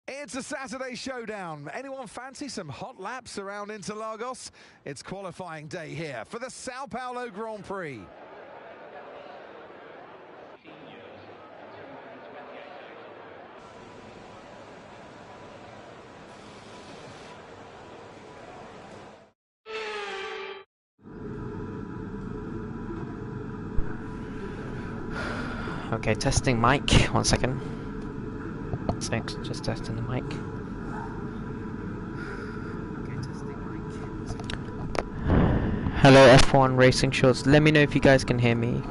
It's a Saturday showdown. Anyone fancy some hot laps around Interlagos? It's qualifying day here for the Sao Paulo Grand Prix. Okay, testing mic. 1 second. Thanks, just testing the mic. Okay, testing mic. Hello F1 Racing Shorts. Let me know if you guys can hear me.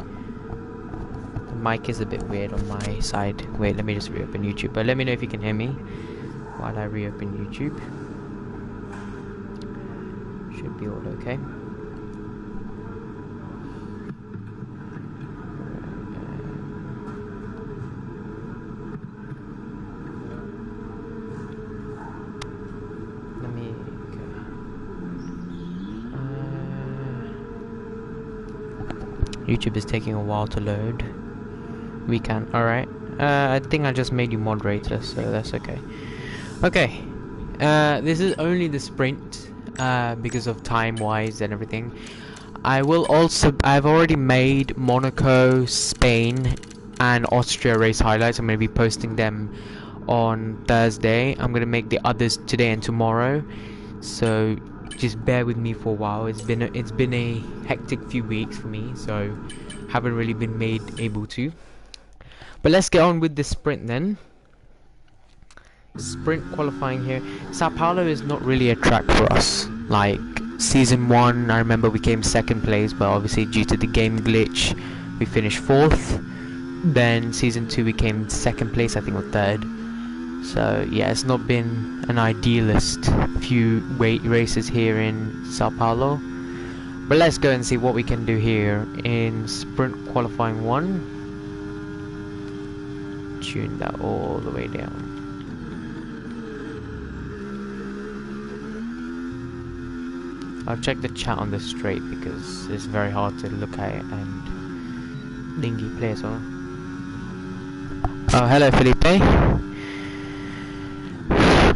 The mic is a bit weird on my side. Wait, let me just reopen YouTube. But let me know if you can hear me while I reopen YouTube. Should be all okay. YouTube is taking a while to load. We can, alright. I think I just made you moderator, so that's okay. Okay, this is only the sprint because of time-wise and everything. I've already made Monaco, Spain, and Austria race highlights. I'm going to be posting them on Thursday. I'm going to make the others today and tomorrow. So just bear with me for a while. It's been a hectic few weeks for me, so haven't really been able to. But let's get on with the sprint then. Sprint qualifying here. Sao Paulo is not really a track for us. Like season 1, I remember we came 2nd place, but obviously due to the game glitch, we finished 4th. Then season 2 we came 2nd place, I think, or 3rd. So yeah, it's not been an idealist few races here in Sao Paulo. But let's go and see what we can do here in sprint qualifying 1. Tune that all the way down. I'll check the chat on the straight because it's very hard to look at it and dingy play as well. Oh, hello Felipe.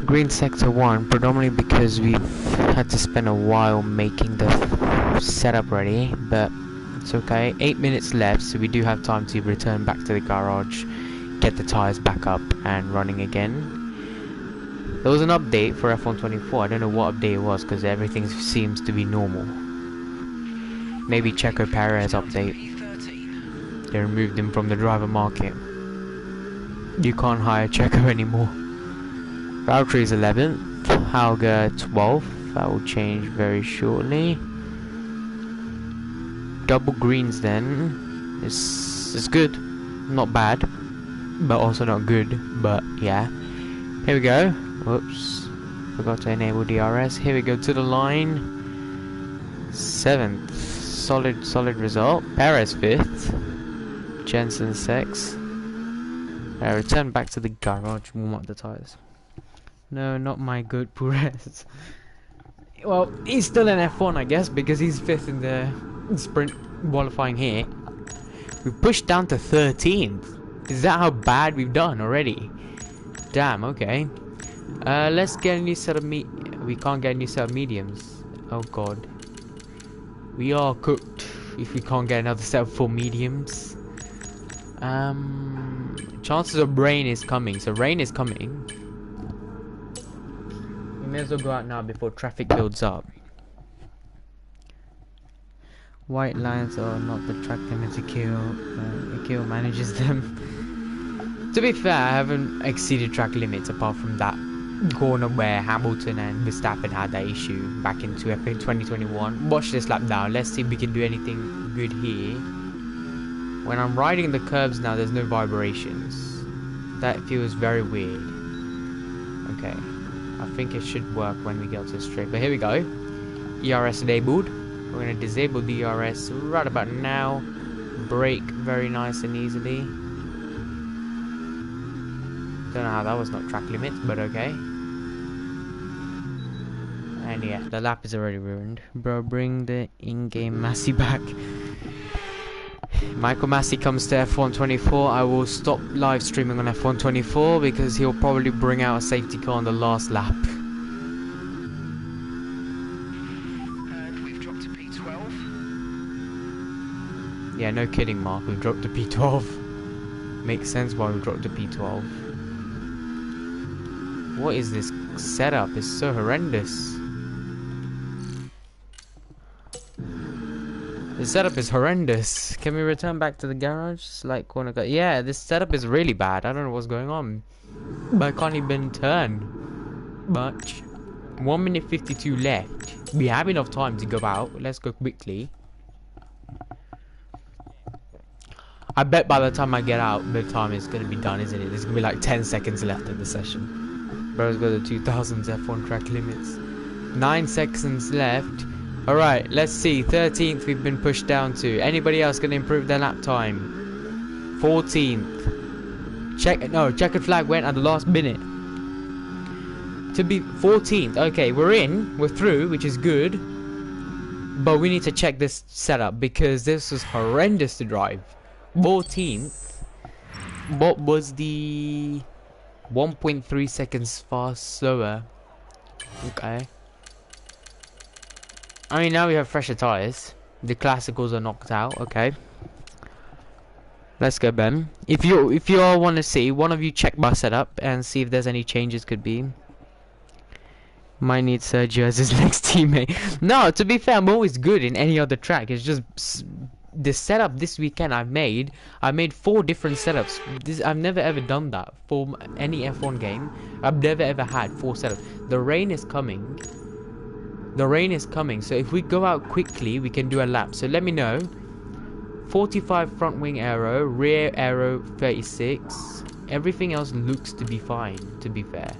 Green sector 1, predominantly because we've had to spend a while making the setup ready, but it's okay. 8 minutes left, so we do have time to return back to the garage, get the tires back up and running again. There was an update for F124. I don't know what update it was because everything seems to be normal. Maybe Checo Perez update. They removed him from the driver market. You can't hire Checo anymore. Valtteri is 11th, Hauger 12th, that will change very shortly. Double greens then, it's good, not bad, but also not good, but yeah. Here we go, whoops, forgot to enable DRS, here we go to the line. 7th, solid result, Perez 5th, Jensen 6th. Return back to the garage, warm up the tyres. No, not my good Perez. Well, he's still in F1, I guess, because he's 5th in the sprint qualifying here. We pushed down to 13th. Is that how bad we've done already? Damn, okay. Let's get a new set of we can't get a new set of mediums. Oh god. We are cooked if we can't get another set of 4 mediums. Chances of rain is coming, so rain is coming. We may as well go out now before traffic builds up. White lines are not the track limit to kill. Akil manages them. To be fair, I haven't exceeded track limits apart from that corner where Hamilton and Verstappen had that issue back in 2021. Watch this lap now. Let's see if we can do anything good here. When I'm riding the curbs now, there's no vibrations. That feels very weird. Okay. I think it should work when we get to the straight. But here we go. ERS enabled. We're going to disable the ERS right about now. Brake very nice and easily. Don't know how that was not track limits, but okay. And yeah, the lap is already ruined. Bro, bring the in-game Massey back. Michael Massey comes to F124. I will stop live streaming on F124 because he'll probably bring out a safety car on the last lap. And we've dropped to P12. Yeah, no kidding, Mark. We've dropped to P12. Makes sense why we've dropped to P12. What is this setup? It's so horrendous. The setup is horrendous. Can we return back to the garage? Like, wanna go? Yeah, this setup is really bad. I don't know what's going on. But I can't even turn much. 1 minute 52 left. We have enough time to go out. Let's go quickly. I bet by the time I get out, the time is going to be done, isn't it? There's going to be like 10 seconds left of the session. Bro's got the 2000s F1 track limits. 9 seconds left. Alright, let's see. 13th we've been pushed down to. Anybody else going to improve their lap time? 14th. Checkered flag went at the last minute. To be 14th. Okay, we're through, which is good. But we need to check this setup because this was horrendous to drive. 14th. What was the 1.3 seconds fast slower? Okay. I mean, now we have fresher tires. The classicals are knocked out. Okay. Let's go, Ben. If you all want to see, one of you check my setup and see if there's any changes could be. Might need Sergio as his next teammate. No, to be fair, I'm always good in any other track. It's just the setup this weekend I made 4 different setups. I've never ever done that for any F1 game. I've never ever had 4 setups. The rain is coming. So if we go out quickly, we can do a lap. So let me know. 45 front wing aero, rear aero 36. Everything else looks to be fine, to be fair.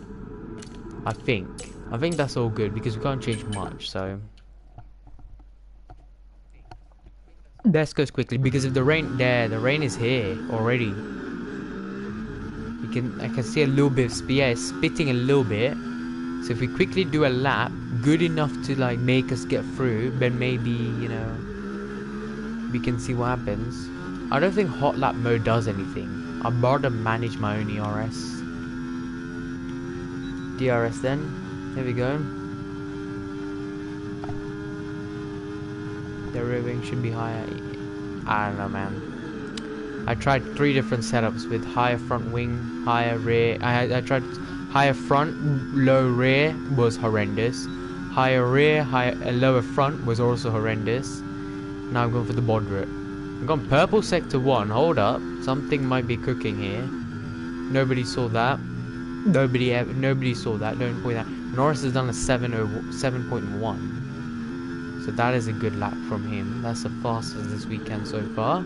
I think that's all good because we can't change much, so let's go quickly because if the rain is here already. I can see a little bit of speed. Yeah, it's spitting a little bit. So if we quickly do a lap, good enough to like make us get through, then maybe, you know, we can see what happens. I don't think hot lap mode does anything. I'd rather manage my own ERS. DRS then. Here we go. The rear wing should be higher. I don't know, man. I tried 3 different setups with higher front wing, higher rear. I tried higher front, low rear was horrendous. Higher rear, lower front was also horrendous. Now I'm going for the moderate. I've gone purple sector 1. Hold up, something might be cooking here. Nobody saw that. Nobody saw that. Don't point that. Norris has done a 7.1. So that is a good lap from him. That's the fastest this weekend so far.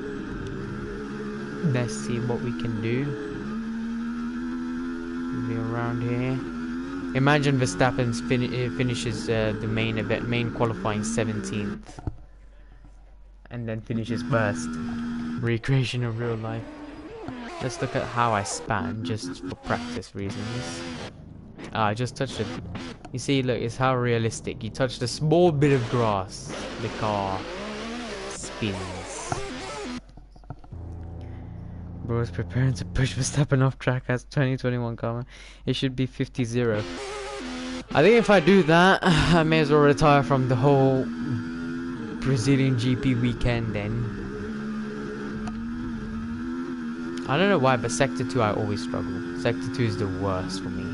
Let's see what we can do. Be around here. Imagine Verstappen finishes the main qualifying 17th. And then finishes first. Recreation of real life. Let's look at how I span just for practice reasons. I just touched it. You see, look, it's how realistic. You touched a small bit of grass. The car spins. Bro is preparing to push Verstappen off track as 2021 car. It should be 50-0. I think if I do that, I may as well retire from the whole Brazilian GP weekend then. I don't know why, but Sector 2 I always struggle. Sector 2 is the worst for me.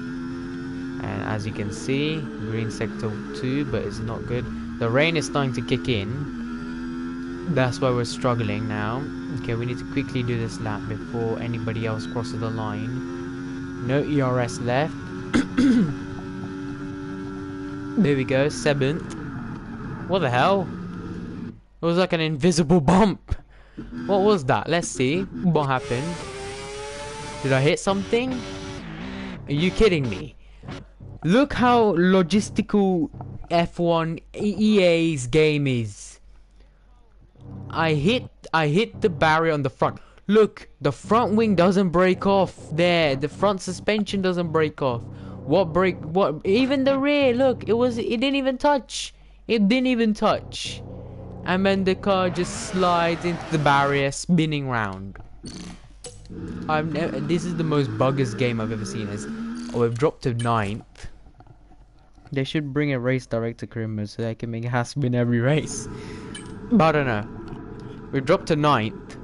And as you can see, green Sector 2, but it's not good. The rain is starting to kick in. That's why we're struggling now. Okay, we need to quickly do this lap before anybody else crosses the line. No ERS left. There we go, 7th. What the hell? It was like an invisible bump. What was that? Let's see. What happened? Did I hit something? Are you kidding me? Look how logistical F1 EA's game is. I hit the barrier on the front. Look, the front wing doesn't break off there. The front suspension doesn't break off. What? Even the rear, look, it didn't even touch. It didn't even touch. and then the car just slides into the barrier, spinning round. This is the most buggers game I've ever seen. We've dropped to 9th. They should bring a race director Krimmer so they can make a has win every race. But I don't know. We've dropped to 9th.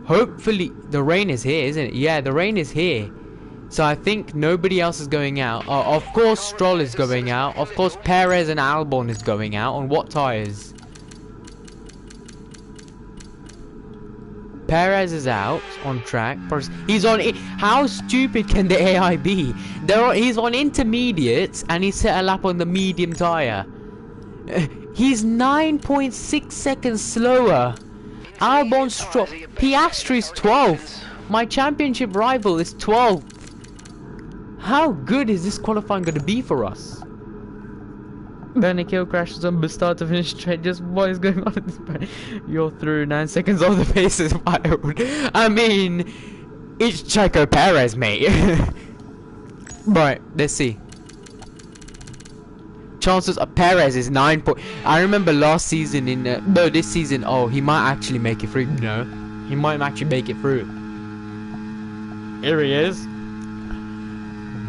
Hopefully the rain is here, isn't it? Yeah, the rain is here. So I think nobody else is going out. Of course Stroll is going out. Of course Perez and Albon is going out. On what tyres? Perez is out on track. He's on. How stupid can the AI be? He's on intermediates and he set a lap on the medium tyre. He's 9.6 seconds slower. Albon Stroll. Piastri's 12th. My championship rival is 12th. How good is this qualifying going to be for us? Then a kill crashes on the start to finish straight. Just what is going on at this point? You're through 9 seconds off the pace is wild. I mean, it's Checo Perez, mate. Right, let's see. Chances of Perez is 9 point. I remember last season no, this season. Oh, he might actually make it through. No, he might actually make it through. Here he is.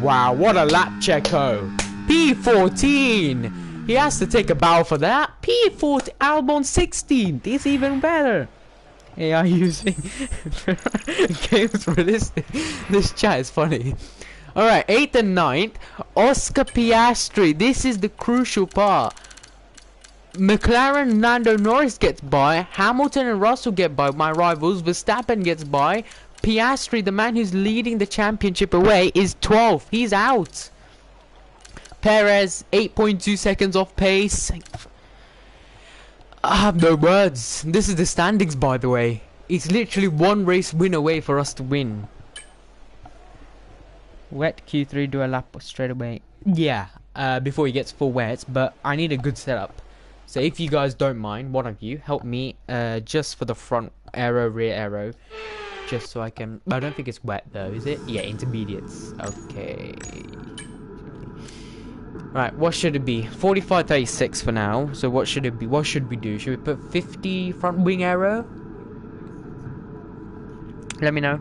Wow, what a lap, Checo. P14. He has to take a bow for that. P14, Albon 16th. It's even better. AI using games for this. This chat is funny. Alright, 8th and 9th. Oscar Piastri. This is the crucial part. McLaren, Lando Norris gets by. Hamilton and Russell get by. My rivals. Verstappen gets by. Piastri, the man who's leading the championship away, is 12th. He's out. Perez, 8.2 seconds off pace. I have no words. This is the standings, by the way. It's literally one race win away for us to win. Wet Q3, do a lap straight away. Yeah, before he gets full wets, but I need a good setup. So if you guys don't mind, one of you, help me just for the front aero, rear aero. Just so I can... I don't think it's wet though, is it? Yeah, intermediates. Okay. Right, what should it be? 45.36 for now. So what should it be? What should we do? Should we put 50 front wing aero? Let me know.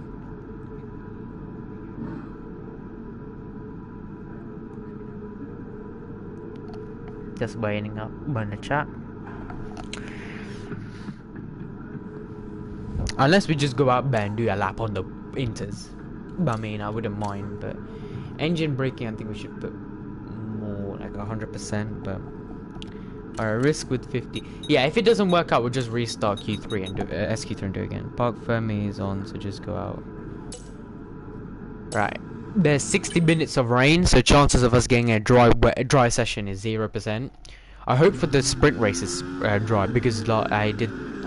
Just waiting up in the chat. Unless we just go out there and do a lap on the inters. I mean, I wouldn't mind, but engine braking, I think we should put more like 100%, but alright, risk with 50. Yeah, if it doesn't work out, we'll just restart Q3 and do SQ3 and do it again. Park Fermi is on, so just go out. Right, there's 60 minutes of rain, so chances of us getting a dry session is 0%. I hope for the sprint races dry, because I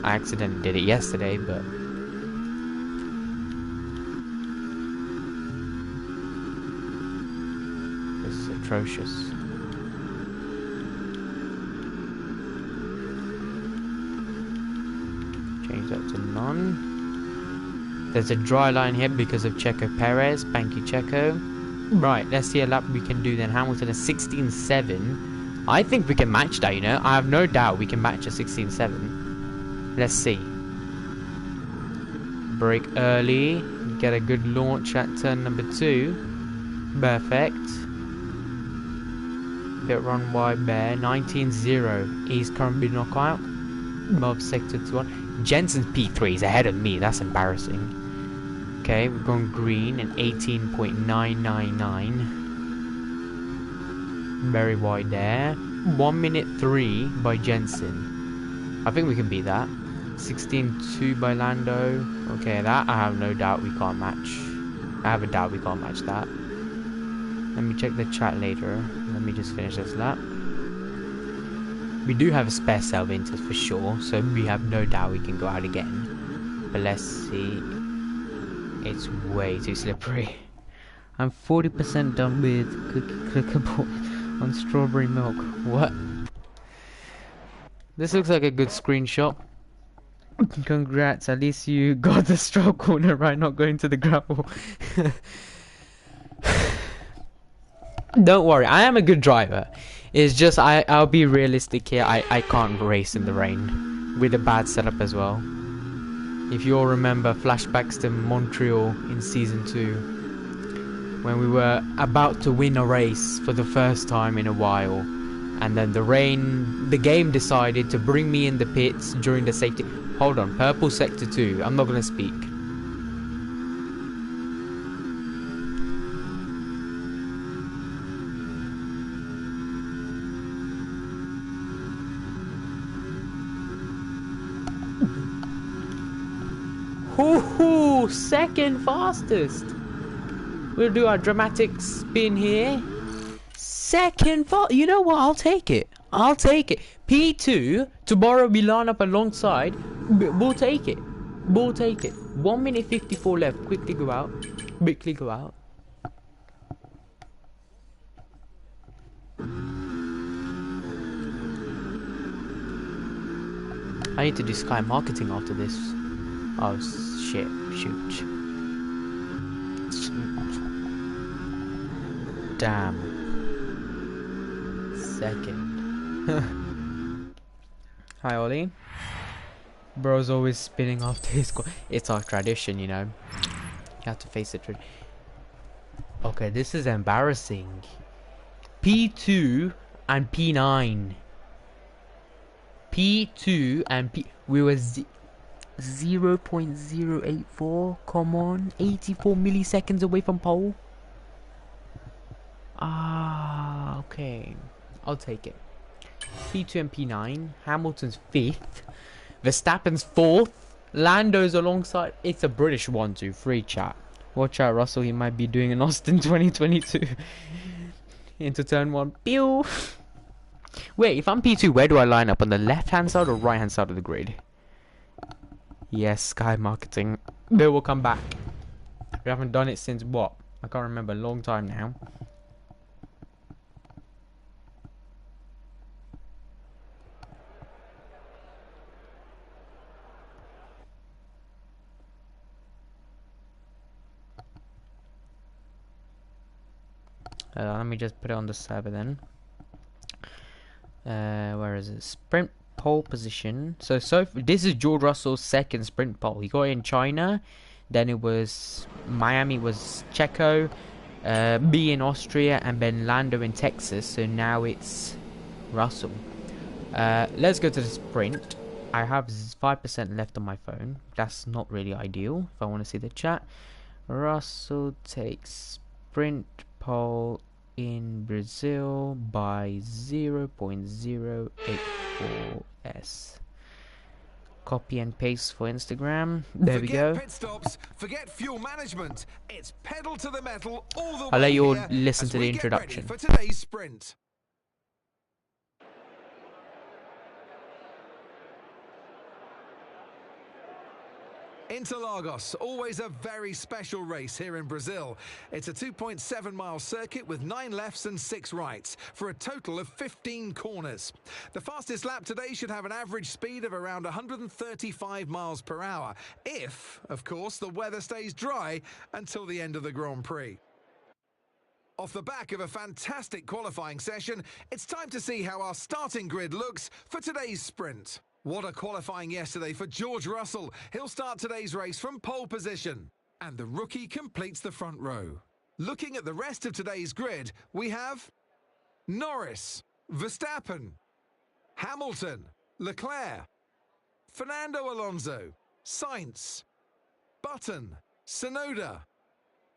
accidentally did it yesterday, but this is atrocious. Change that to none. There's a dry line here because of Checo Perez. Thank you, Checo. Right, let's see a lap we can do then. Hamilton is 16.7. I think we can match that, you know. I have no doubt we can match a 16.7. Let's see. Brake early. Get a good launch at turn number 2. Perfect. Bit run wide there. 19.0. He's currently knockout. Above sector 1. Jensen's P3 is ahead of me. That's embarrassing. Okay, we've gone green and 18.999. Very wide there. 1 minute 3 by Jensen. I think we can beat that. 16.2 by Lando. Okay, that I have no doubt we can't match. I have a doubt we can't match that. Let me check the chat later. Let me just finish this lap. We do have a spare cell inters for sure, so we have no doubt we can go out again. But let's see. It's way too slippery. I'm 40% done with clickable on strawberry milk. What? This looks like a good screenshot. Congrats, at least you got the stroke corner right, not going to the gravel. Don't worry, I am a good driver. It's just I'll be realistic here. I can't race in the rain. with a bad setup as well. If you all remember flashbacks to Montreal in Season 2, when we were about to win a race for the first time in a while, and then the game decided to bring me in the pits during the safety. Hold on, purple sector 2, I'm not gonna speak. Hoo-hoo, second fastest. We'll do our dramatic spin here. Second fast. You know what? I'll take it. I'll take it. P2. Tomorrow we line up alongside. We'll take it. We'll take it. 1 minute 54 left. Quickly go out. Quickly go out. I need to do Sky marketing after this. Oh shit, shoot. Damn. Second. Hi Ollie. Bro's always spinning after his squad. It's our tradition, you know. You have to face it. Okay, this is embarrassing. P2 and P9. P2 and P... We were 0.084. Come on. 84 milliseconds away from pole. Ah, okay. I'll take it. P2 and P9. Hamilton's 5th. Verstappen's 4th. Lando's alongside. It's a British 1-2-3 chat. Watch out, Russell. He might be doing an Austin 2022. Into turn 1. Pew! Wait, if I'm P2, where do I line up? On the left-hand side or right-hand side of the grid? Yes, Sky marketing. They will come back. We haven't done it since what? I can't remember. A long time now. Let me just put it on the server then. Where is it? Sprint pole position. So this is George Russell's second sprint pole. He got it in China. Then it was Miami was Checo. B in Austria, and then Lando in Texas. So now it's Russell. Let's go to the sprint. I have 5% left on my phone. That's not really ideal if I want to see the chat. Russell takes sprint pole in Brazil by 0.084s. Copy and paste for Instagram. There we go. Pit stops, forget fuel management. It's pedal to the metal all the way. I'll let you all listen to the introduction. For today's sprint. Interlagos, always a very special race here in Brazil. It's a 2.7 mile circuit with 9 lefts and 6 rights for a total of 15 corners. The fastest lap today should have an average speed of around 135 miles per hour, if, of course, the weather stays dry until the end of the Grand Prix. Off the back of a fantastic qualifying session, it's time to see how our starting grid looks for today's sprint. What a qualifying yesterday for George Russell. He'll start today's race from pole position. And the rookie completes the front row. Looking at the rest of today's grid, we have Norris, Verstappen, Hamilton, Leclerc, Fernando Alonso, Sainz, Button, Tsunoda,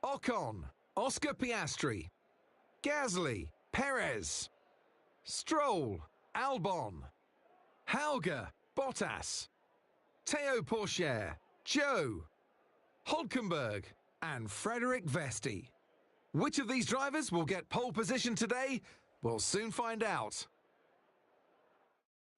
Ocon, Oscar Piastri, Gasly, Perez, Stroll, Albon, Hauger, Bottas, Théo Pourchaire, Joe, Hulkenberg, and Frederick Vesti. Which of these drivers will get pole position today? We'll soon find out.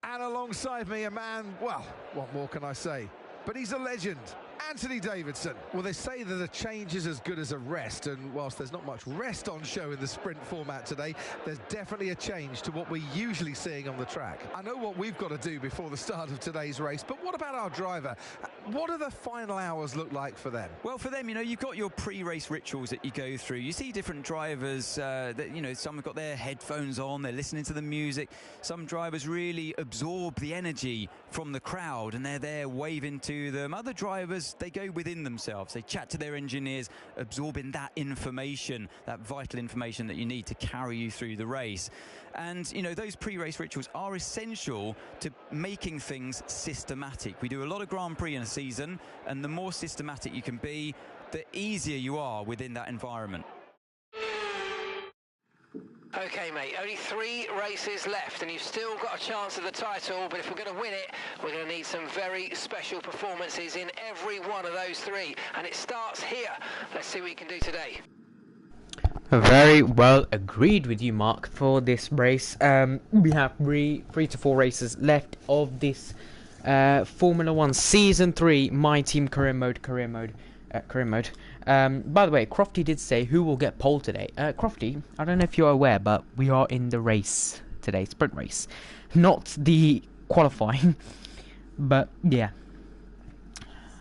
And alongside me, a man, well, what more can I say? But he's a legend. Anthony Davidson. Well, they say that a change is as good as a rest, and whilst there's not much rest on show in the sprint format today, there's definitely a change to what we're usually seeing on the track. I know what we've got to do before the start of today's race, but what about our driver? What do the final hours look like for them? Well, for them, you know, you've got your pre-race rituals that you go through. You see different drivers that, you know, some have got their headphones on, they're listening to the music. Some drivers really absorb the energy from the crowd and they're there waving to them. Other drivers, they go within themselves. They chat to their engineers, absorbing that information, that vital information that you need to carry you through the race. And, you know, those pre-race rituals are essential to making things systematic. We do a lot of Grand Prix in a season, and the more systematic you can be, the easier you are within that environment. Okay, mate, only 3 races left, and you've still got a chance at the title, but if we're going to win it, we're going to need some very special performances in every one of those 3, and it starts here. Let's see what you can do today. Very well agreed with you, Mark, for this race. We have 3 to 4 races left of this Formula 1 Season 3 My Team Career Mode. By the way, Crofty did say who will get pole today. Crofty, I don't know if you're aware, but we are in the race today, sprint race, not the qualifying. But yeah.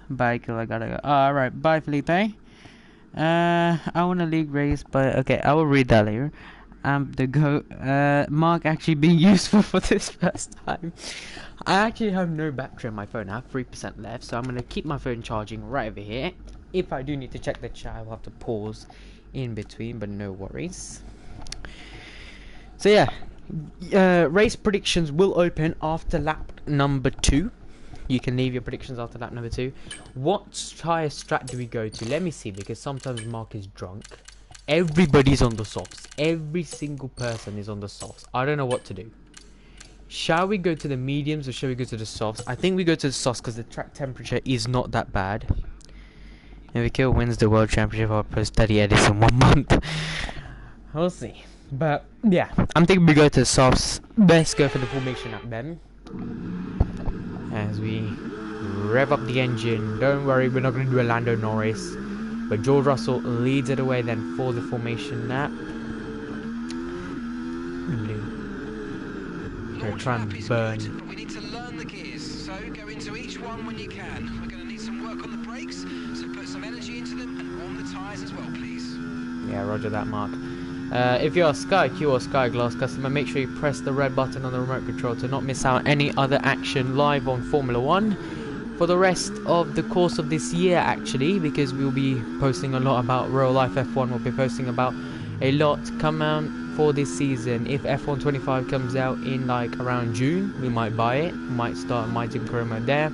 Bye, I gotta go. Alright, bye, Felipe. I want a league race, but okay, I will read that later. The GOAT, Mark actually being useful for this first time. I actually have no battery on my phone. I have 3% left, so I'm going to keep my phone charging right over here. If I do need to check the chat, I'll have to pause in between, but no worries. So yeah, race predictions will open after lap number 2. You can leave your predictions after lap number 2. What tyre strat do we go to? Let me see, because sometimes Mark is drunk. Everybody's on the softs. Every single person is on the softs. I don't know what to do. Shall we go to the mediums or shall we go to the softs? I think we go to the softs because the track temperature is not that bad. Navikill wins the World Championship after study edits in 1 month. We'll see. But yeah, I'm thinking we go to the softs. Let's go for the formation at them. As we rev up the engine. Don't worry, we're not going to do a Lando Norris. But George Russell leads it away then for the formation lap. We're going to try and burn. We need to learn the gears, so go into each one when you can. We're going to need some work on the brakes, so put some energy into them and warm the tyres as well, please. Yeah, roger that, Mark. If you're a Sky Q or Sky Glass customer, make sure you press the red button on the remote control to not miss out any other action live on Formula 1 for the rest of the course of this year, actually, because we'll be posting a lot about real life F1. We'll be posting about a lot come out for this season. If F125 comes out in like around June, we might buy it, might start My Team Career Mode there.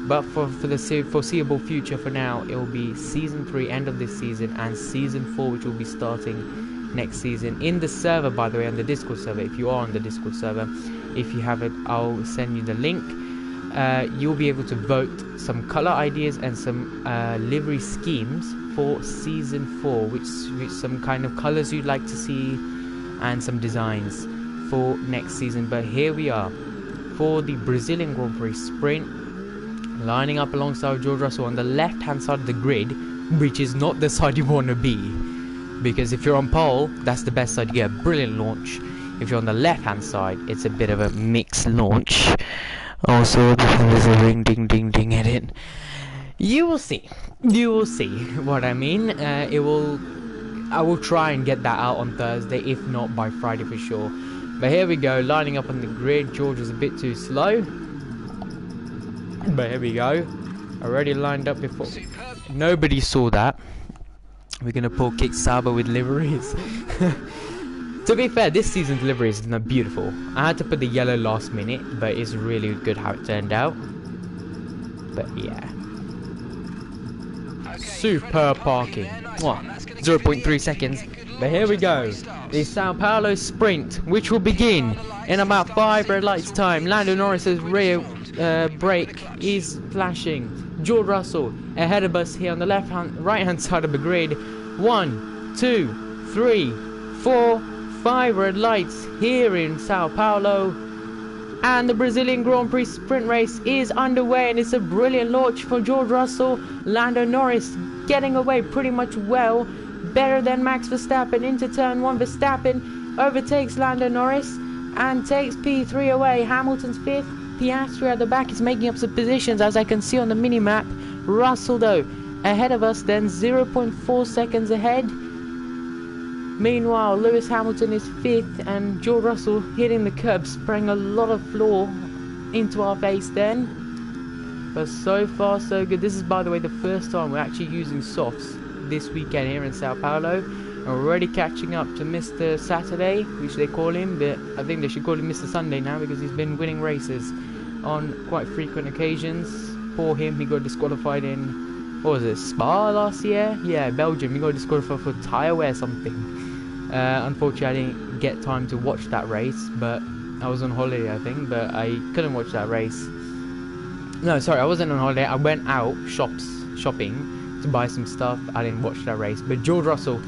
But for the foreseeable future, for now, it will be Season 3, end of this season, and Season 4, which will be starting next season. In the server, by the way, on the Discord server, if you are on the Discord server, if you have it, I'll send you the link. You'll be able to vote some color ideas and some livery schemes for Season 4, which some kind of colors you'd like to see and some designs for next season. But here we are for the Brazilian Grand Prix Sprint, lining up alongside George Russell on the left hand side of the grid, which is not the side you want to be, because if you're on pole, that's the best side. You get a brilliant launch. If you're on the left hand side, it's a bit of a mixed launch. Also, there's a ring ding ding ding edit. You will see what I mean. I will try and get that out on Thursday, if not by Friday for sure. But here we go, lining up on the grid. George was a bit too slow, but here we go, already lined up before. Nobody saw that. We're gonna pull kick Sauber with liveries. To be fair, this season's liveries is not beautiful. I had to put the yellow last minute, but it's really good how it turned out. But yeah, superb parking. What? 0.3 seconds. But here we go, the Sao Paulo sprint, which will begin in about 5 red lights time. Lando Norris's rear brake is flashing. George Russell ahead of us here on the right hand side of the grid. 1, 2, 3, 4, 5 red lights here in Sao Paulo, and the Brazilian Grand Prix sprint race is underway, and it's a brilliant launch for George Russell. Lando Norris getting away pretty much well, better than Max Verstappen. Into turn 1, Verstappen overtakes Lando Norris and takes P3 away. Hamilton's 5th, Piastri at the back is making up some positions, as I can see on the mini-map. Russell, though, ahead of us, then 0.4 seconds ahead. Meanwhile, Lewis Hamilton is 5th, and George Russell hitting the curb, spraying a lot of floor into our face then. But so far, so good. This is, by the way, the first time we're actually using softs this weekend here in Sao Paulo. And we're already catching up to Mr. Saturday, which they call him, but I think they should call him Mr. Sunday now because he's been winning races on quite frequent occasions. Poor him, he got disqualified in, what was it, Spa last year? Yeah, Belgium, he got disqualified for tyre wear something. Unfortunately, I didn't get time to watch that race, but I was on holiday, I think, but I couldn't watch that race. No, sorry, I wasn't on holiday. I went out shopping to buy some stuff. I didn't watch that race. But George Russell,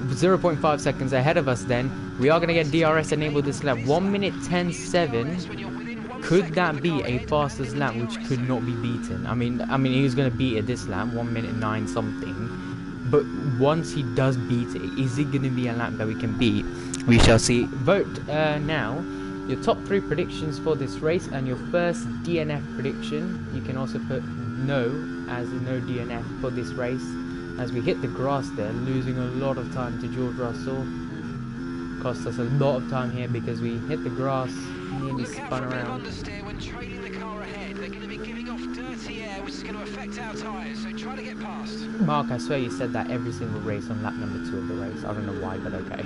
0.5 seconds ahead of us then. We are going to get DRS enabled this lap. 1 minute 10.7. Could that be a fastest lap which could not be beaten? I mean he was going to beat it this lap, 1 minute 9 something. But once he does beat it, is it going to be a lap that we can beat? We shall see. Vote now your top 3 predictions for this race and your first DNF prediction. You can also put no as a no DNF for this race, as we hit the grass there, losing a lot of time to George Russell. Cost us a lot of time here because we hit the grass, nearly spun around. When trailing the car ahead, they're going to be giving off dirty air, which is going to affect our tyres, so try to get past. Mark, I swear you said that every single race on lap number 2 of the race. I don't know why, but okay.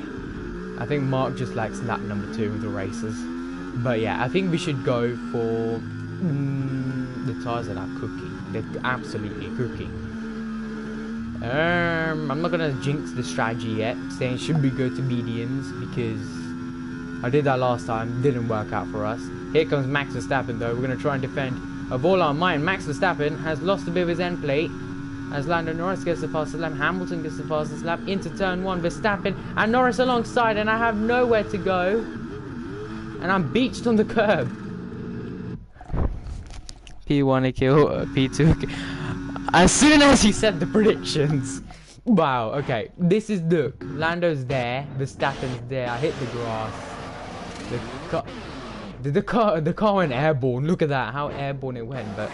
I think Mark just likes lap number 2 of the races. But yeah, I think we should go for the tyres that are cooking. They're absolutely cooking. I'm not gonna jinx the strategy yet, saying should we go to mediums, because I did that last time, didn't work out for us. Here comes Max Verstappen though. We're gonna try and defend of all our might. Max Verstappen has lost a bit of his end plate as Lando Norris gets the fastest lap. Hamilton gets the fastest lap into turn 1. Verstappen and Norris alongside, and I have nowhere to go, and I'm beached on the curb. P1 a kill, P2. As soon as he said the predictions. Wow, okay. This is, look, Lando's there, Verstappen's there. I hit the grass. The car went airborne. Look at that, how airborne it went. But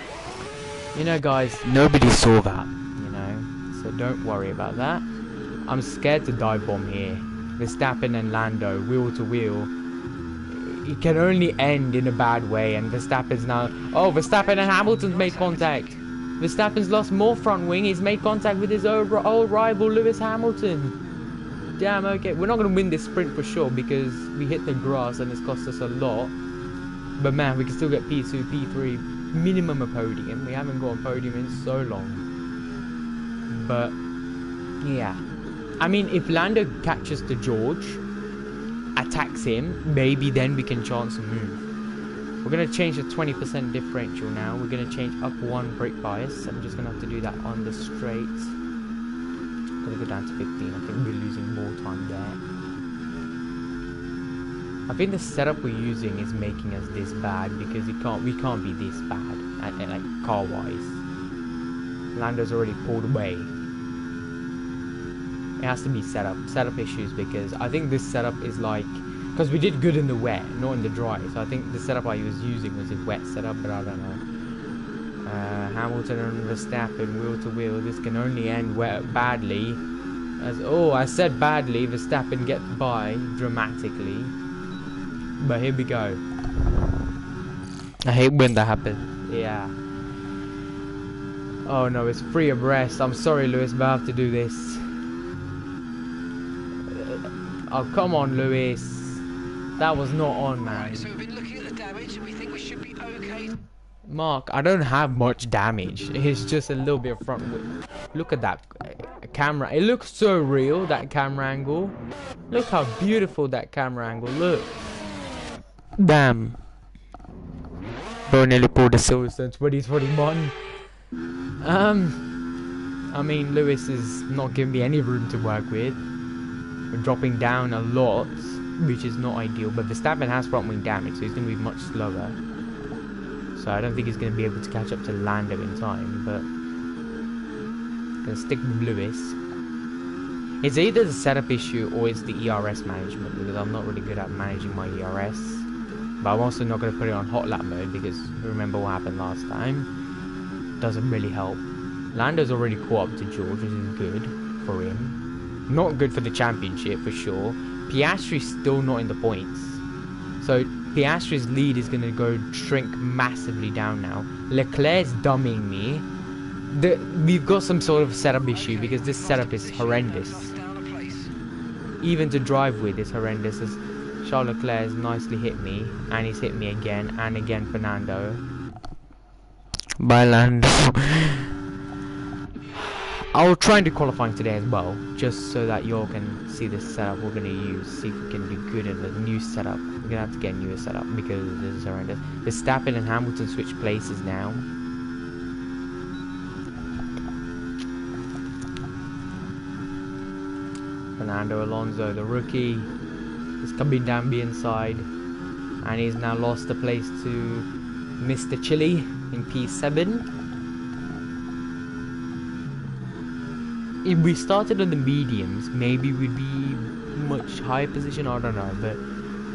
you know, guys, nobody saw that, you know, so don't worry about that. I'm scared to dive bomb here. Verstappen and Lando, wheel to wheel. It can only end in a bad way, and Verstappen's now... Oh, Verstappen and Hamilton's made contact. Verstappen's lost more front wing. He's made contact with his old rival Lewis Hamilton. Damn, okay. We're not going to win this sprint for sure because we hit the grass and it's cost us a lot. But man, we can still get P2, P3, minimum a podium. We haven't got a podium in so long. But, yeah. I mean, if Lando catches the George, attacks him, maybe then we can chance a move. We're going to change the 20% differential now. We're going to change up 1 brake bias. I'm just going to have to do that on the straights. Going to go down to 15. I think we're losing more time there. I think the setup we're using is making us this bad because we can't be this bad at like car-wise. Lando's already pulled away. It has to be setup issues, because I think this setup is like, because we did good in the wet, not in the dry, so I think the setup I was using was a wet setup, but I don't know. Hamilton and Verstappen, wheel to wheel. This can only end badly. I said badly. Verstappen gets by dramatically, but here we go. I hate when that happens. Yeah. Oh no, it's 3 abreast. I'm sorry, Lewis, but I have to do this. Oh, come on, Lewis. That was not on, man. Right, so we've been looking at the damage and we think we should be okay. Mark, I don't have much damage. It's just a little bit of front wheel. Look at that camera. It looks so real, that camera angle. Look how beautiful that camera angle looks. Damn. Bro nearly pulled the Silverstone 2021. I mean, Lewis is not giving me any room to work with. We're dropping down a lot, which is not ideal, but Verstappen has front wing damage, so he's going to be much slower. So I don't think he's going to be able to catch up to Lando in time, but going to stick with Lewis. It's either the setup issue or it's the ERS management, because I'm not really good at managing my ERS. But I'm also not going to put it on hot lap mode because remember what happened last time. Doesn't really help. Lando's already caught up to George, which is good for him. Not good for the championship for sure. Piastri's still not in the points. So Piastri's lead is going to go shrink massively down now. Leclerc's dumbing me. We've got some sort of setup issue because this setup is horrendous. Even to drive with is horrendous, as Charles Leclerc has nicely hit me, and he's hit me again, and again Fernando. Bye Lando. I'll try and do qualifying today as well, just so that y'all can see the setup we're going to use, see if we can do good in the new setup. We're going to have to get a newer setup because this is horrendous. Verstappen and Hamilton switch places now. Fernando Alonso, the rookie, is coming down the inside, and he's now lost the place to Mr. Chile in P7. If we started on the mediums, maybe we'd be much higher position, I don't know, but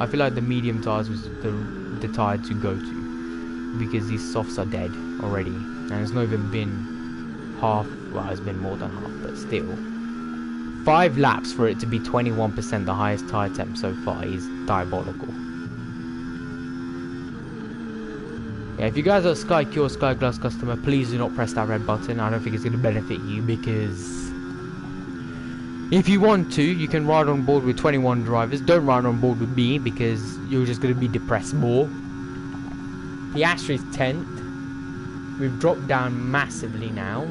I feel like the medium tires was the tire to go to, because these softs are dead already, and it's not even been half, well it's been more than half, but still. 5 laps for it to be 21% the highest tire temp so far is diabolical. Yeah, if you guys are a SkyQ or Skyglass customer, please do not press that red button. I don't think it's going to benefit you, because if you want to, you can ride on board with 21 drivers. Don't ride on board with me, because you're just going to be depressed more. Piastri's 10th. We've dropped down massively now.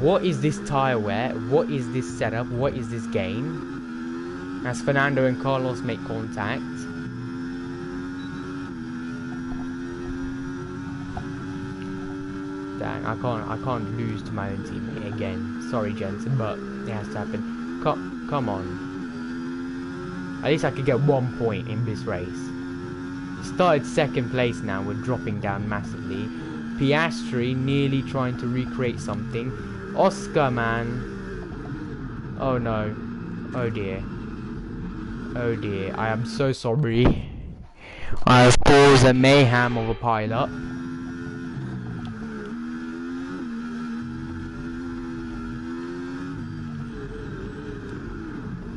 What is this tyre wear? What is this setup? What is this game? As Fernando and Carlos make contact. Dang, I can't lose to my own teammate again. Sorry, gents, but it has to happen. Come on. At least I could get 1 point in this race. Started 2nd place now. We're dropping down massively. Piastri nearly trying to recreate something. Oscar, man. Oh no. Oh dear. Oh dear. I am so sorry. I have caused a mayhem of a pilot.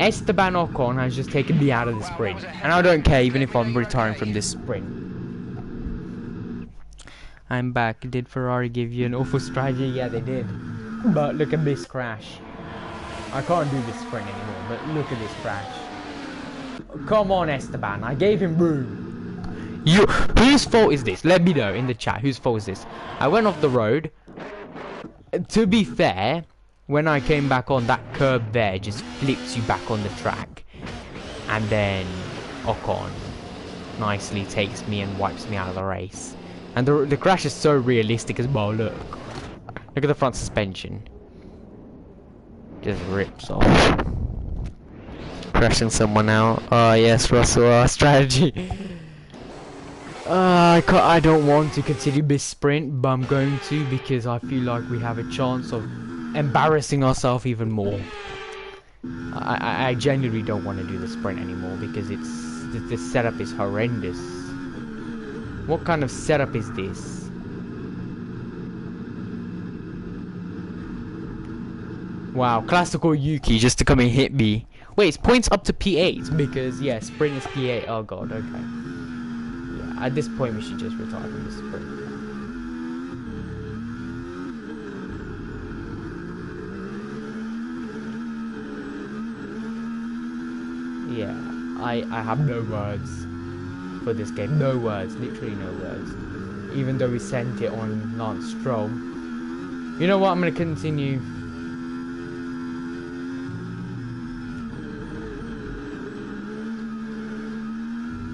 Esteban Ocon has just taken me out of the sprint. And I don't care even if I'm retiring from this sprint. I'm back. Did Ferrari give you an awful strategy? Yeah, they did. But look at this crash. I can't do this sprint anymore, but look at this crash. Come on, Esteban. I gave him room. Whose fault is this? Let me know in the chat. Whose fault is this? I went off the road. To be fair, when I came back on, that curb there just flips you back on the track. And then Ocon nicely takes me and wipes me out of the race. And the crash is so realistic as well, look. Look at the front suspension. Just rips off. Crashing someone out. Oh yes, Russell, our strategy. I don't want to continue this sprint, but I'm going to, because I feel like we have a chance of embarrassing ourselves even more. I genuinely don't want to do the sprint anymore, because the setup is horrendous. What kind of setup is this? Wow, classical Yuki just to come and hit me. Wait, it's points up to P8 because, yeah, sprint is P8. Oh god, okay. Yeah, at this point we should just retire from the sprint. Yeah, I have no words for this game. No words, literally no words. Even though we sent it on Lance Stroll. You know what, I'm going to continue.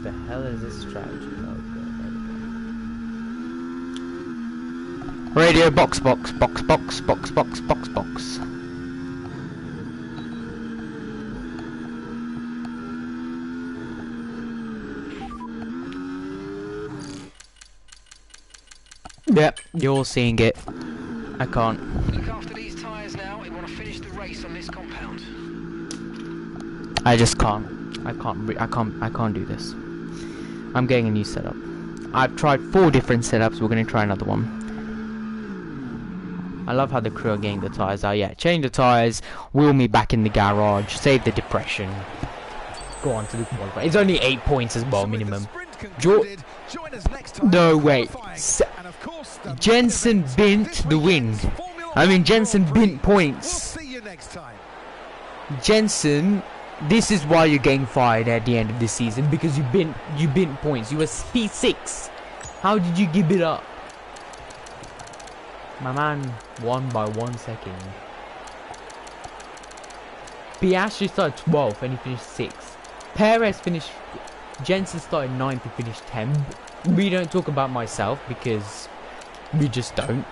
The hell is this strategy? Oh god, radio box. Yep, you're seeing it. I can't. Look after these tyres now. We want to finish the race on this compound. I just can't. I can't do this. I'm getting a new setup. I've tried 4 different setups. We're going to try another one. I love how the crew are getting the tyres out. Yeah, change the tyres, wheel me back in the garage, save the depression. Go on to the qualifier. It's only 8 points as well, minimum. No, wait. Jensen bint the win. I mean, Jensen bint points. Jensen, this is why you're getting fired at the end of this season, because you bint points. You were P6. How did you give it up? My man won by 1 second. Piastri started 12th and he finished 6th. Perez finished. Jensen started 9th and finished 10th. We don't talk about myself because we just don't.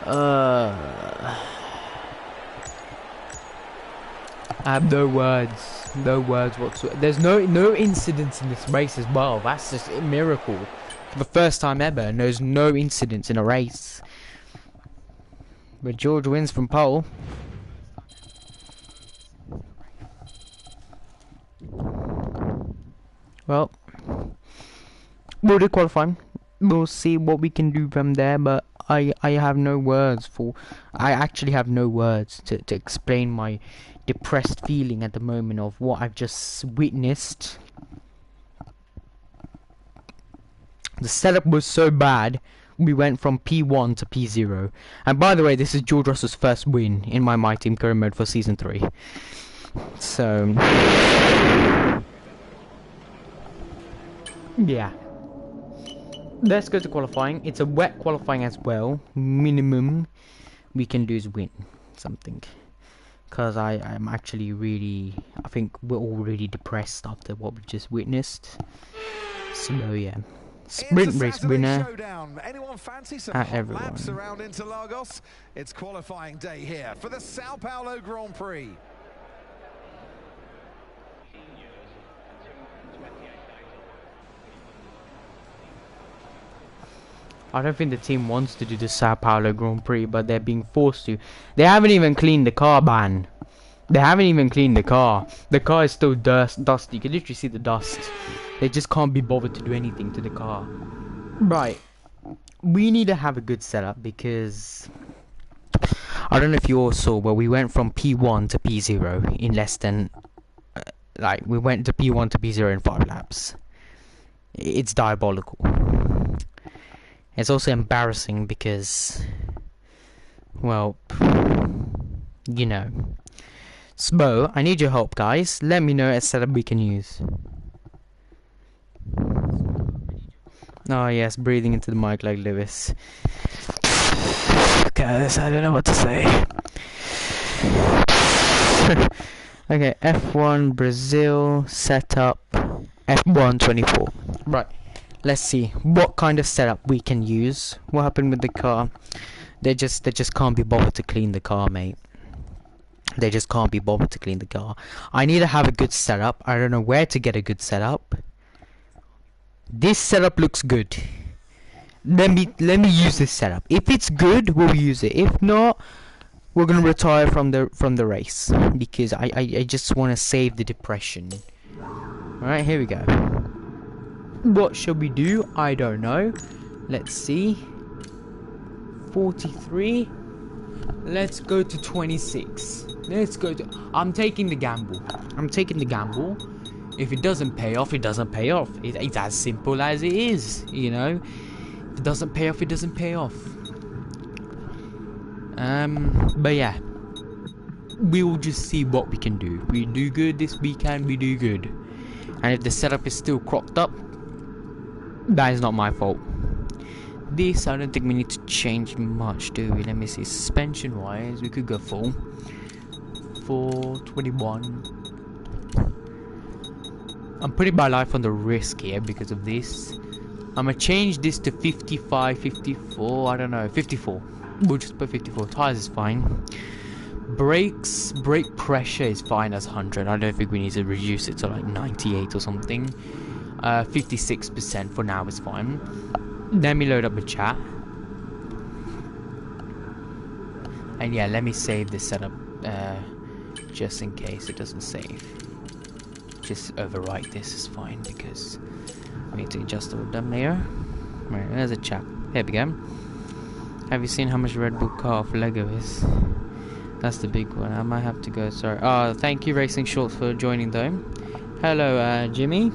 I have no words. No words whatsoever. There's no incidents in this race as well. That's just a miracle. For the first time ever, and there's no incidents in a race. But George wins from pole. Well, we'll do qualifying. We'll see what we can do from there, but I have no words for... I actually have no words to explain my depressed feeling at the moment of what I've just witnessed. The setup was so bad, we went from P1 to P0. And by the way, this is George Russell's first win in my team career mode for Season 3. So... yeah. Let's go to qualifying. It's a wet qualifying as well. Minimum we can do is win something. Because I'm actually really... I think we're all really depressed after what we just witnessed. So yeah. Sprint race winner. Anyone fancy some at hot everyone. laps around Interlagos? It's qualifying day here for the Sao Paulo Grand Prix. I don't think the team wants to do the Sao Paulo Grand Prix, but they're being forced to. They haven't even cleaned the car, man. They haven't even cleaned the car. The car is still dusty. You can literally see the dust. They just can't be bothered to do anything to the car. Right. We need to have a good setup because... I don't know if you all saw, but we went from P1 to P0 in less than... we went to P1 to P0 in 5 laps. It's diabolical. It's also embarrassing because... well... you know... Spo, I need your help, guys. Let me know a setup we can use. Oh yes, breathing into the mic like Lewis. Guys, I don't know what to say. Okay, F1 Brazil setup F124. Right, let's see what kind of setup we can use. What happened with the car? They just can't be bothered to clean the car, mate. They just can't be bothered to clean the car. I need to have a good setup. I don't know where to get a good setup. This setup looks good. Let me use this setup. If it's good, we'll use it. If not, we're gonna retire from the race because I just want to save the depression. All right, here we go. What should we do? I don't know. Let's see. 43. Let's go to 26. Let's go to... I'm taking the gamble. I'm taking the gamble. If it doesn't pay off, it doesn't pay off. It's as simple as it is, you know. If it doesn't pay off, it doesn't pay off. But yeah. We will just see what we can do. We do good this weekend, we do good. And if the setup is still cropped up, that is not my fault. This, I don't think we need to change much, do we? Let me see. Suspension wise, we could go full. 421. I'm putting my life on the risk here because of this. I'm gonna change this to 55, 54. I don't know, 54. We'll just put 54. Tires is fine. Brakes, brake pressure is fine as 100. I don't think we need to reduce it to like 98 or something. 56% for now is fine. Let me load up the chat. And yeah, let me save this setup just in case it doesn't save. just overwrite this, is fine, because we need to adjust the dumb layer. Right, there's a chat. There we go. Have you seen how much Red Bull car of Lego is? That's the big one. I might have to go, sorry. Oh, thank you Racing Shorts for joining though. Hello Jimmy.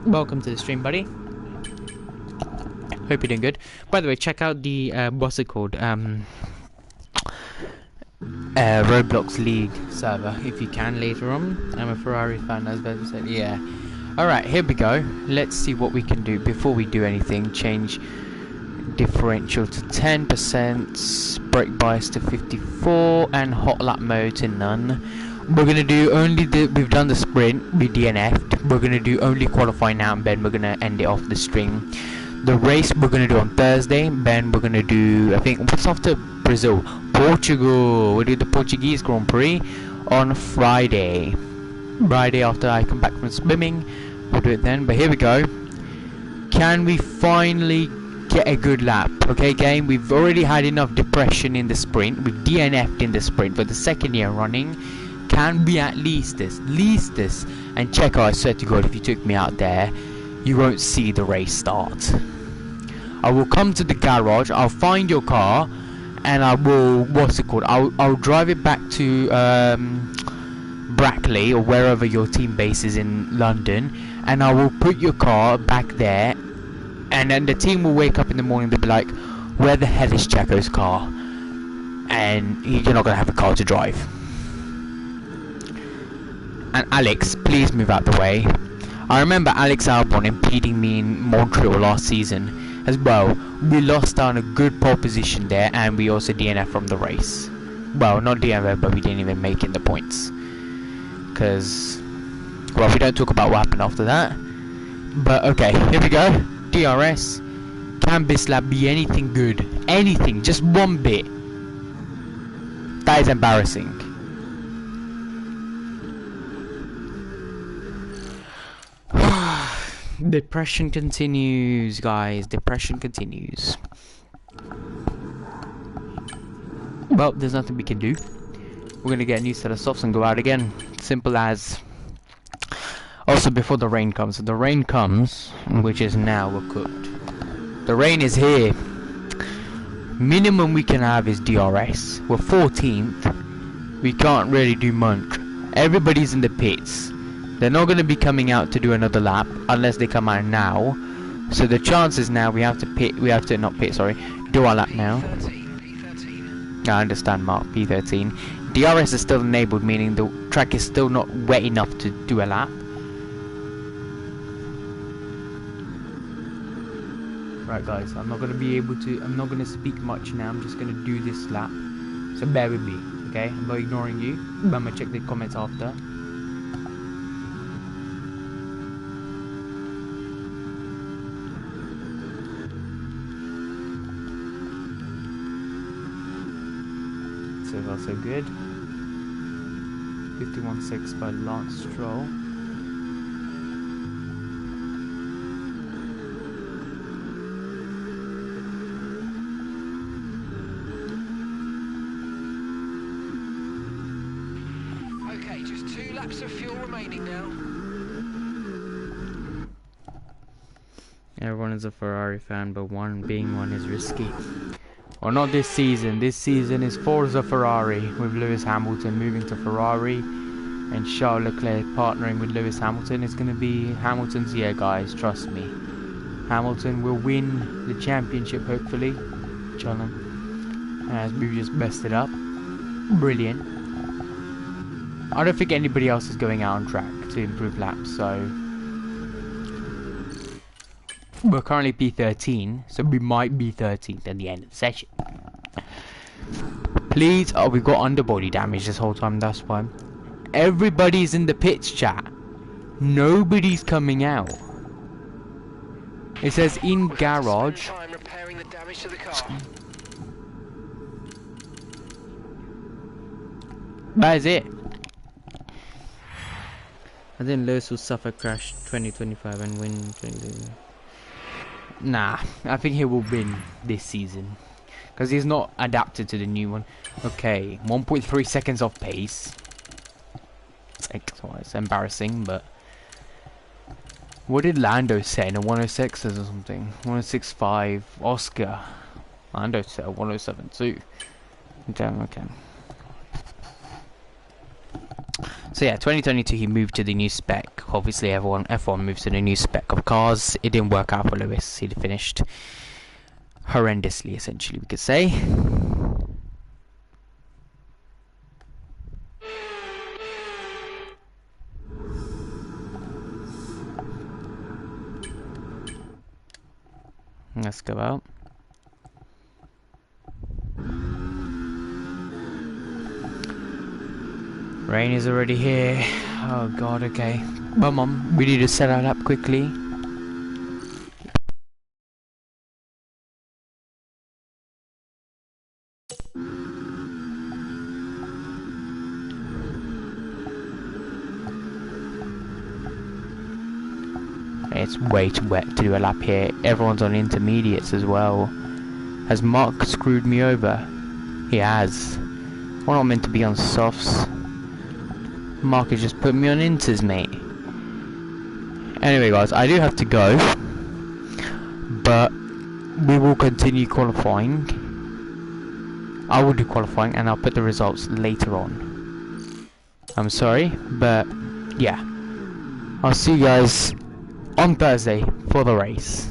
Welcome to the stream, buddy. Hope you're doing good. By the way, check out the what's it called? Roblox League server if you can later on. I'm a Ferrari fan, as Bev said. Yeah. Alright, here we go. Let's see what we can do before we do anything. Change differential to 10%, brake bias to 54, and hot lap mode to none. We're gonna do only we've done the sprint, we DNF'd. We're gonna do only qualifying now, and then we're gonna end it off the string. The race we're gonna do on Thursday, then we're gonna do, I think, what's after Brazil? Portugal. We'll do the Portuguese Grand Prix on Friday. Friday after I come back from swimming, we'll do it then. But here we go. Can we finally get a good lap? Okay, game, we've already had enough depression in the sprint. We've DNF'd in the sprint for the second year running. Can we at least this? And check out, I swear to God, if you took me out there, you won't see the race start. I will come to the garage, I'll find your car, and I will, what's it called, I'll drive it back to Brackley or wherever your team base is in London, and I will put your car back there, and then the team will wake up in the morning, they'll be like, where the hell is Checo's car? And you're not going to have a car to drive. And Alex, please move out the way. I remember Alex Albon impeding me in Montreal last season as well. We lost on a good pole position there, and we also DNF from the race. Well, not DNF, but we didn't even make it the points. Because, well, we don't talk about what happened after that. But, okay, here we go. DRS. Can this lap be anything good? Anything, just one bit. That is embarrassing. Depression continues, guys. Depression continues. Well, there's nothing we can do. We're gonna get a new set of softs and go out again. Simple as. Also, before the rain comes. The rain comes, which is now, we're cooked. The rain is here. Minimum we can have is DRS. We're 14th. We can't really do much. Everybody's in the pits. They're not going to be coming out to do another lap unless they come out now. So the chances now do our lap now. I understand, Mark. P13. DRS is still enabled, meaning the track is still not wet enough to do a lap. Right, guys, I'm not going to speak much now. I'm just going to do this lap. So bear with me, okay? I'm not ignoring you, but I'm going to check the comments after. So far so good. 51.6 by Lance Stroll. Okay, just 2 laps of fuel remaining now. Everyone is a Ferrari fan, but being one is risky. Well, not this season. This season is Forza Ferrari, with Lewis Hamilton moving to Ferrari and Charles Leclerc partnering with Lewis Hamilton. It's going to be Hamilton's year, guys, trust me. Hamilton will win the championship, hopefully. As we've just bested up. Brilliant. I don't think anybody else is going out on track to improve laps, so we're currently P13, so we might be 13th at the end of the session. Please, oh, we've got underbody damage this whole time, that's why. Everybody's in the pits, chat. Nobody's coming out. It says in garage. That is it. I think Lewis will suffer crash 2025 and win 2020. Nah, I think he will win this season. Because he's not adapted to the new one. Okay, 1.3 seconds off pace. It's embarrassing, but What did Lando say in a 106 or something? 106.5 Oscar. Lando said 107 too. Damn, okay. So yeah, 2022 he moved to the new spec. Obviously F1 moves to the new spec of cars. It didn't work out for Lewis. He finished horrendously, essentially, we could say. Let's go out. Rain is already here. Oh god, okay. Come on, we need to set that up quickly. It's way too wet to do a lap here. Everyone's on intermediates as well. Has Mark screwed me over? He has. We're not meant to be on softs. Mark has just put me on inters, mate. Anyway guys, I do have to go, but we will continue qualifying. I will do qualifying and I'll put the results later on. I'm sorry, but yeah, I'll see you guys on Thursday for the race.